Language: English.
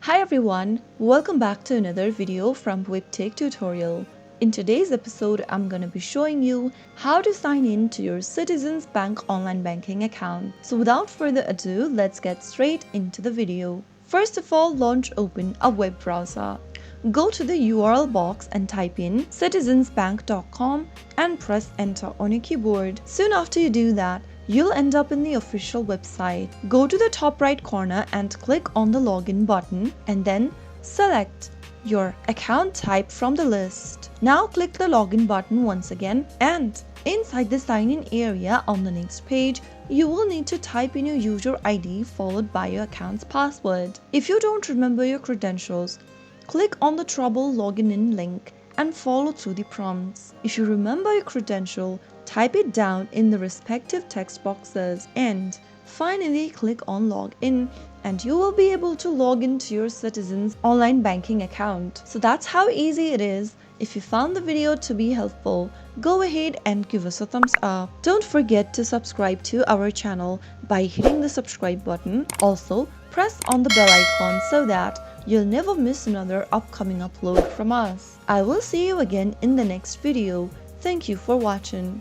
Hi everyone, welcome back to another video from Webtech Tutorial. In today's episode, I'm going to be showing you how to sign in to your Citizens Bank online banking account. So without further ado, let's get straight into the video. First of all, open a web browser. Go to the URL box and type in citizensbank.com and press enter on your keyboard. Soon after you do that, you'll end up in the official website. Go to the top right corner and click on the login button and then select your account type from the list. Now click the login button once again, and inside the sign in area on the next page, you will need to type in your user ID followed by your account's password. If you don't remember your credentials, click on the Trouble Login In link and follow through the prompts. If you remember your credential, type it down in the respective text boxes and finally click on Login, and you will be able to log into your Citizens online banking account. So that's how easy it is. If you found the video to be helpful, go ahead and give us a thumbs up. Don't forget to subscribe to our channel by hitting the subscribe button. Also, press on the bell icon so that you'll never miss another upcoming upload from us. I will see you again in the next video. Thank you for watching.